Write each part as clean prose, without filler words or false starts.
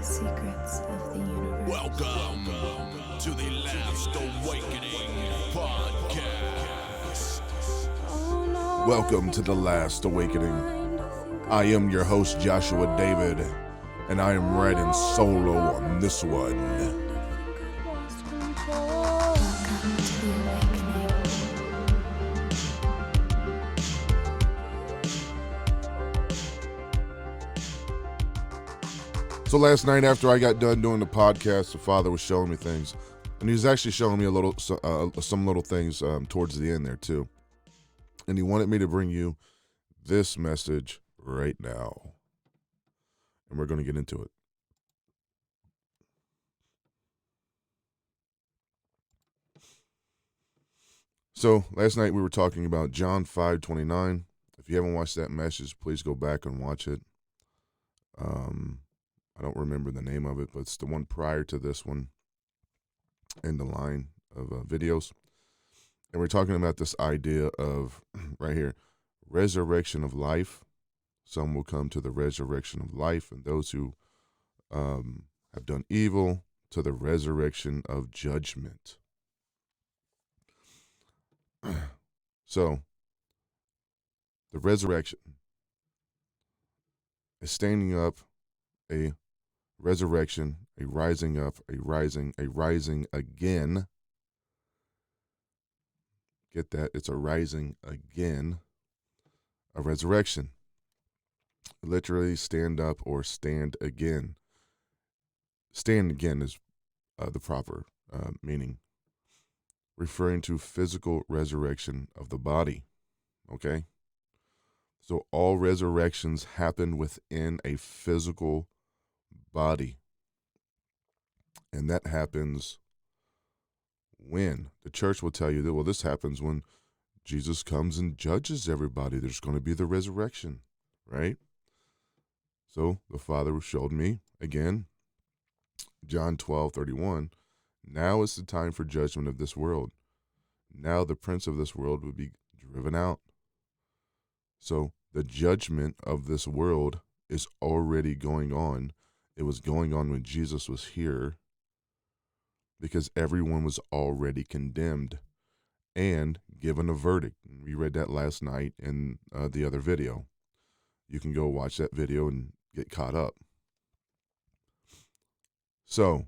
secrets of the universe. Welcome to the Last Awakening podcast. Welcome to the Last Awakening. I am your host, Joshua David, and I am riding solo on this one. Welcome to the awakening. So last night after I got done doing the podcast, the Father was showing me things, and he was actually showing me some little things towards the end there too. And he wanted me to bring you this message right now, and we're going to get into it. So last night we were talking about John 5:29. If you haven't watched that message, please go back and watch it. I don't remember the name of it, but it's the one prior to this one in the line of videos. And we're talking about this idea of, right here, resurrection of life. Some will come to the resurrection of life, and those who have done evil to the resurrection of judgment. So, the resurrection is standing up, a resurrection, a rising up, a rising again. Get that? It's a rising again, a resurrection. Literally stand up or stand again. Stand again is the proper meaning, referring to physical resurrection of the body. Okay? So all resurrections happen within a physical body. And that happens when? The church will tell you that, well, this happens when Jesus comes and judges everybody. There's going to be the resurrection, right? So the Father showed me, again, John 12:31, now is the time for judgment of this world. Now the prince of this world would be driven out. So the judgment of this world is already going on. It was going on when Jesus was here because everyone was already condemned and given a verdict. We read that last night in the other video. You can go watch that video and get caught up. So,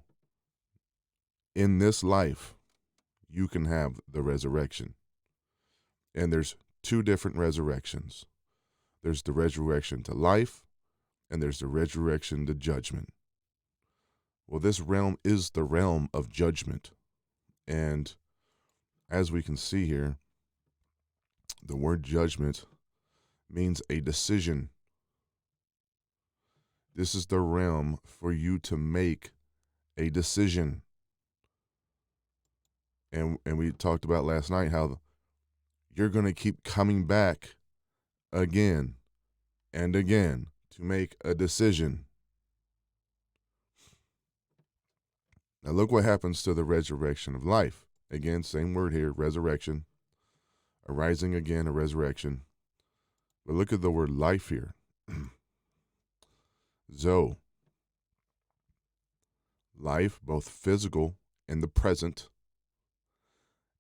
in this life, you can have the resurrection. And there's two different resurrections. There's the resurrection to life, and there's the resurrection to judgment. Well, this realm is the realm of judgment. And as we can see here, the word judgment means a decision. This is the realm for you to make a decision. And we talked about last night how you're going to keep coming back again and again to make a decision. Now look what happens to the resurrection of life. Again, same word here, resurrection. A rising again, a resurrection. But look at the word life here. Zoe. Life, both physical in the present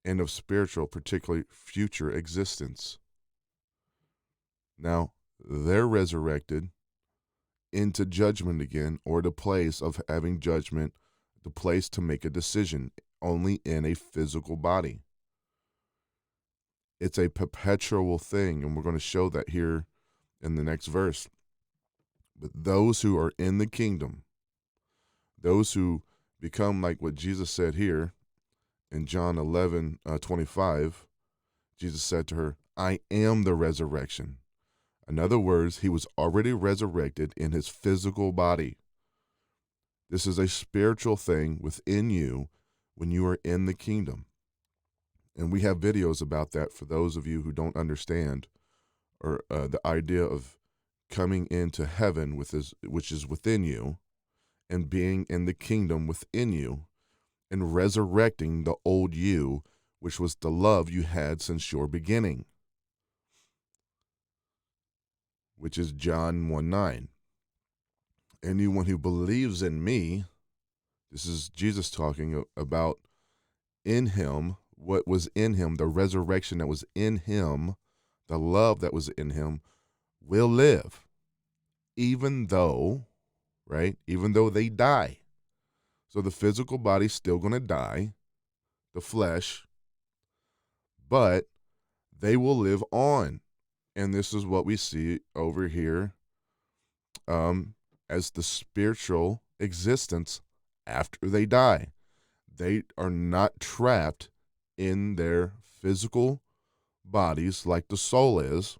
and of spiritual, particularly future existence. Now, they're resurrected into judgment again, or the place of having judgment, the place to make a decision, only in a physical body. It's a perpetual thing, and we're going to show that here in the next verse. But those who are in the kingdom, those who become like what Jesus said here in John 11:25, Jesus said to her, I am the resurrection. In other words, he was already resurrected in his physical body. This is a spiritual thing within you when you are in the kingdom. And we have videos about that for those of you who don't understand, or the idea of coming into heaven which is within you, and being in the kingdom within you, and resurrecting the old you, which was the love you had since your beginning, which is John 1:9. anyone who believes in me, this is Jesus talking about in him, what was in him, the resurrection that was in him, the love that was in him, will live, even though, right? Even though they die. So the physical body's still going to die, the flesh, but they will live on. And this is what we see over here as the spiritual existence after they die. They are not trapped in their physical bodies like the soul is.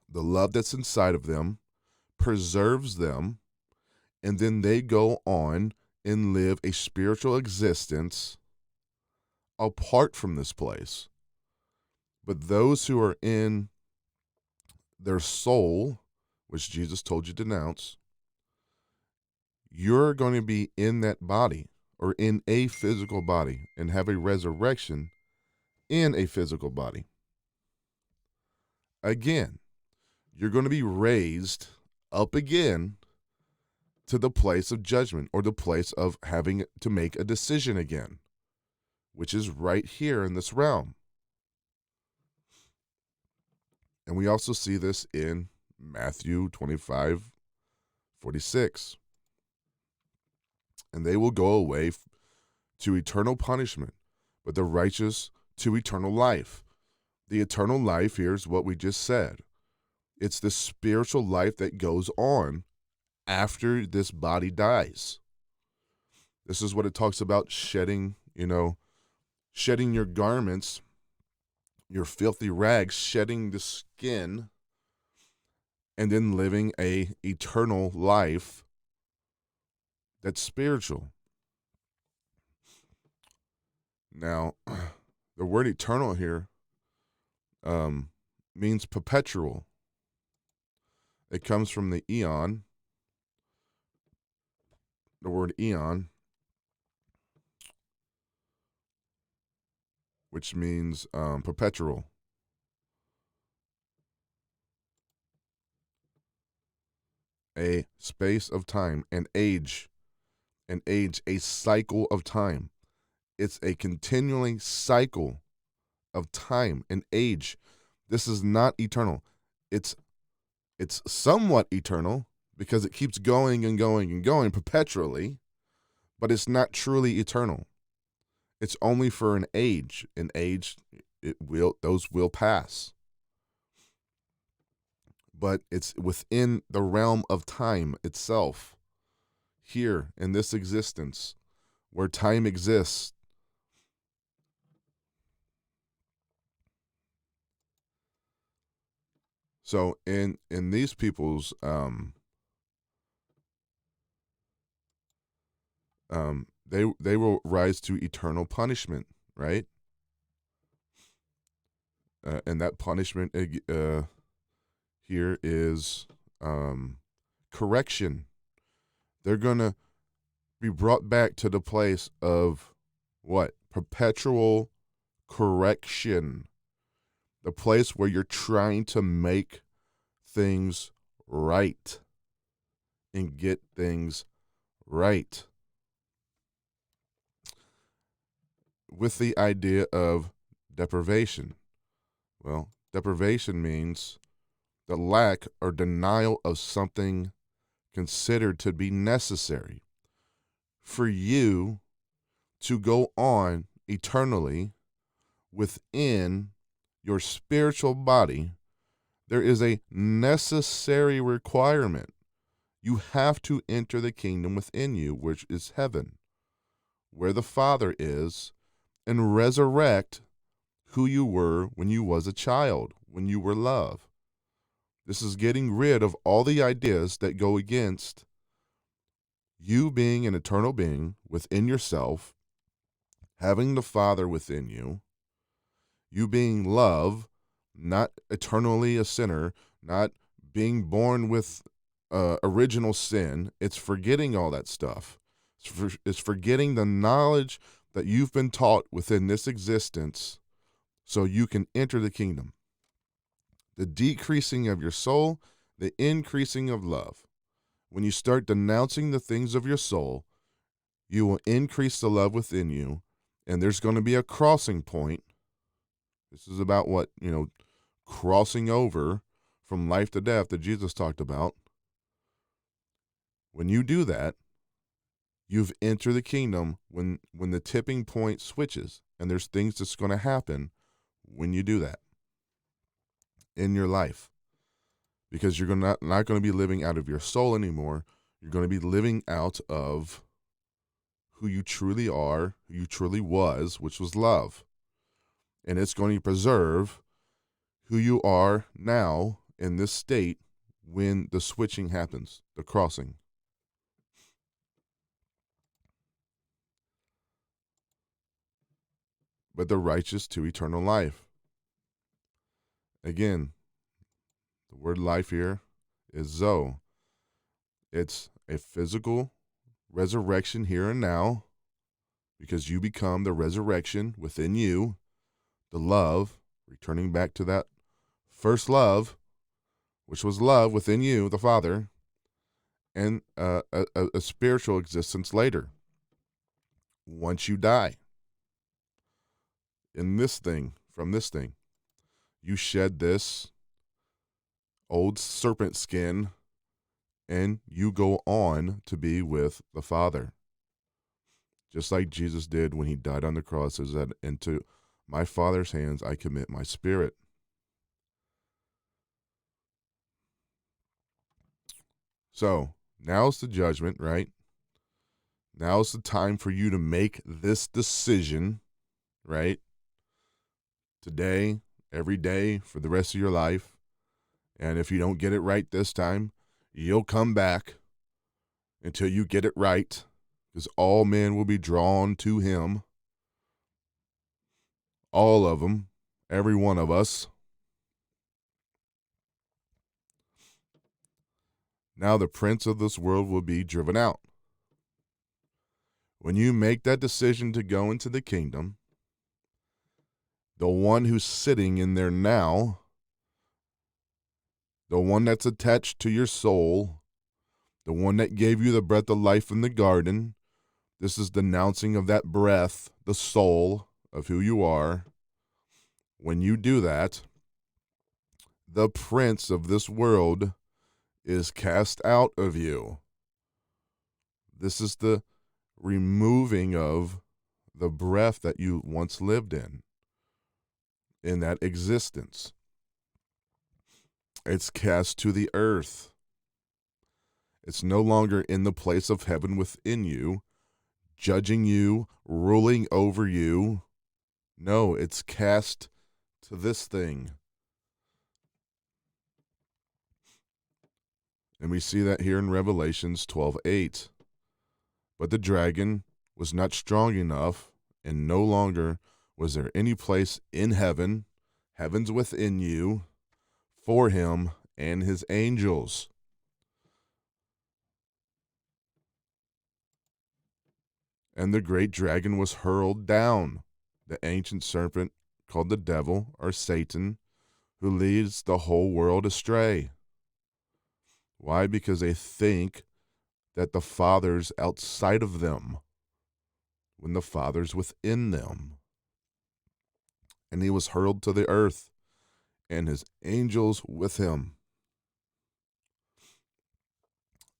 The love that's inside of them preserves them, and then they go on and live a spiritual existence apart from this place. But those who are in their soul, which Jesus told you to denounce, you're going to be in that body or in a physical body and have a resurrection in a physical body. Again, you're going to be raised up again to the place of judgment or the place of having to make a decision again, which is right here in this realm. And we also see this in Matthew 25:46. And they will go away to eternal punishment, but the righteous to eternal life. The eternal life here is what we just said. It's the spiritual life that goes on after this body dies. This is what it talks about shedding, shedding your garments, your filthy rags, shedding the skin, and then living a eternal life that's spiritual. Now, the word eternal here means perpetual. It comes from the eon, the word eon, which means perpetual. A space of time, an age, a cycle of time. It's a continuing cycle of time and age. This is not eternal. It's somewhat eternal because it keeps going and going and going perpetually, but it's not truly eternal. It's only for an age. An age, those will pass. But it's within the realm of time itself, here in this existence, where time exists. So in these people's they will rise to eternal punishment, right? And that punishment here is correction. They're gonna be brought back to the place of what? Perpetual correction. The place where you're trying to make things right and get things right. With the idea of deprivation. Well, deprivation means the lack or denial of something considered to be necessary for you to go on eternally within your spiritual body. There is a necessary requirement. You have to enter the kingdom within you, which is heaven, where the Father is, and resurrect who you were when you was a child, when you were love. This is getting rid of all the ideas that go against you being an eternal being within yourself, having the Father within you, you being love, not eternally a sinner, not being born with original sin. It's forgetting all that stuff. It's forgetting the knowledge that you've been taught within this existence so you can enter the kingdom. The decreasing of your soul, the increasing of love. When you start denouncing the things of your soul, you will increase the love within you, and there's going to be a crossing point. This is about what, crossing over from life to death that Jesus talked about. When you do that, you've entered the kingdom when the tipping point switches, and there's things that's going to happen when you do that in your life, because you're not going to be living out of your soul anymore. You're going to be living out of who you truly are, who you truly was, which was love. And it's going to preserve who you are now in this state when the switching happens, the crossing. But the righteous to eternal life. Again, the word life here is Zoe. It's a physical resurrection here and now, because you become the resurrection within you, the love, returning back to that first love, which was love within you, the Father, and a spiritual existence later. Once you die in this thing, from this thing, you shed this old serpent skin and you go on to be with the Father. Just like Jesus did when he died on the cross, is that into my Father's hands I commit my spirit. So now's the judgment, right? Now's the time for you to make this decision, right? Today, every day, for the rest of your life. And if you don't get it right this time, you'll come back until you get it right, because all men will be drawn to him. All of them, every one of us. Now the prince of this world will be driven out. When you make that decision to go into the kingdom, the one who's sitting in there now, the one that's attached to your soul, the one that gave you the breath of life in the garden, this is denouncing of that breath, the soul of who you are. When you do that, the prince of this world is cast out of you. This is the removing of the breath that you once lived in that existence. It's cast to the earth. It's no longer in the place of heaven within you, judging you, ruling over you. No, it's cast to this thing. And we see that here in Revelations 12:8. But the dragon was not strong enough, and no longer was there any place in heaven, heavens within you, for him and his angels. And the great dragon was hurled down, the ancient serpent called the devil or Satan, who leads the whole world astray. Why? Because they think that the Father's outside of them, when the Father's within them. And he was hurled to the earth, and his angels with him.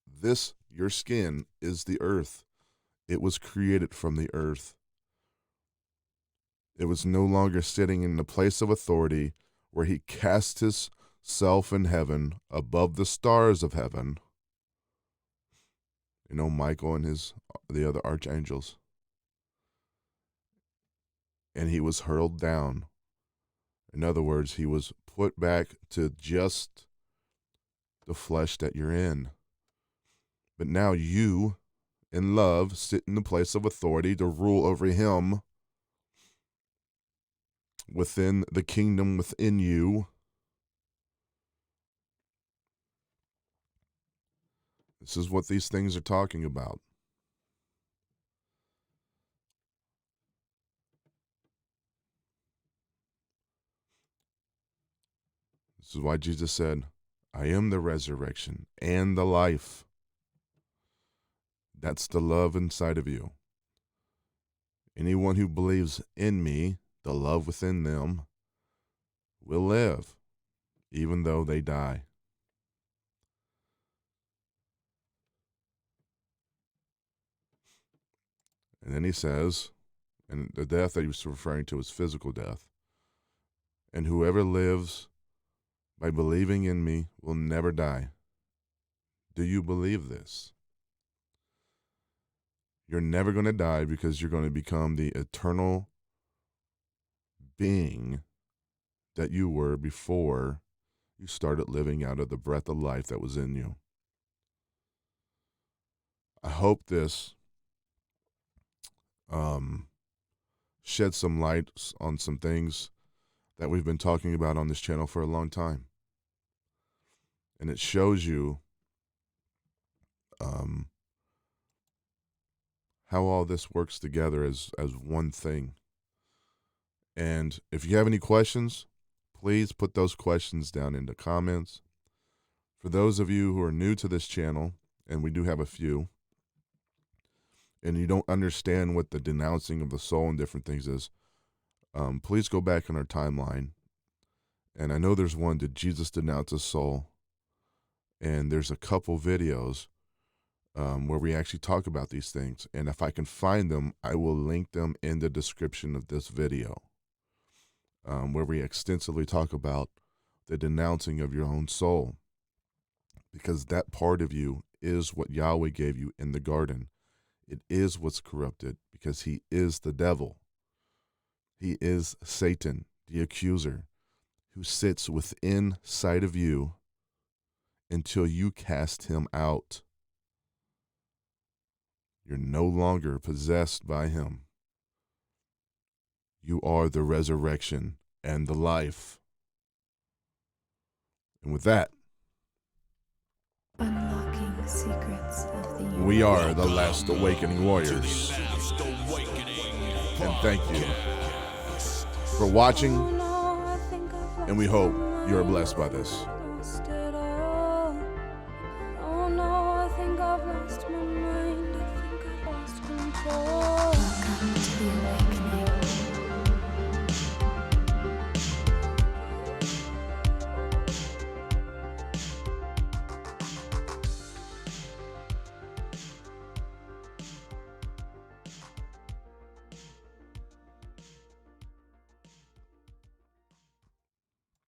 This, your skin, is the earth. It was created from the earth. It was no longer sitting in the place of authority where he cast himself in heaven above the stars of heaven. Michael and the other archangels. And he was hurled down. In other words, he was put back to just the flesh that you're in. But now you, in love, sit in the place of authority to rule over him within the kingdom within you. This is what these things are talking about. This is why Jesus said, I am the resurrection and the life. That's the love inside of you. Anyone who believes in me, the love within them, will live, even though they die. And then he says, and the death that he was referring to is physical death. And whoever lives by believing in me will never die. Do you believe this? You're never going to die because you're going to become the eternal being that you were before you started living out of the breath of life that was in you. I hope this shed some light on some things that we've been talking about on this channel for a long time. And it shows you how all this works together as one thing. And if you have any questions, please put those questions down in the comments. For those of you who are new to this channel, and we do have a few, and you don't understand what the denouncing of the soul and different things is, please go back on our timeline. And I know there's one, Did Jesus Denounce His Soul? And there's a couple videos where we actually talk about these things. And if I can find them, I will link them in the description of this video, where we extensively talk about the denouncing of your own soul. Because that part of you is what Yahweh gave you in the garden. It is what's corrupted, because he is the devil. He is Satan, the accuser, who sits within sight of you until you cast him out. You're no longer possessed by him. You are the resurrection and the life. And with that, Unlocking secrets of the universe. we are the Last Awakening To the Warriors. Last Awakening. And thank you for watching, and we hope you are blessed by this.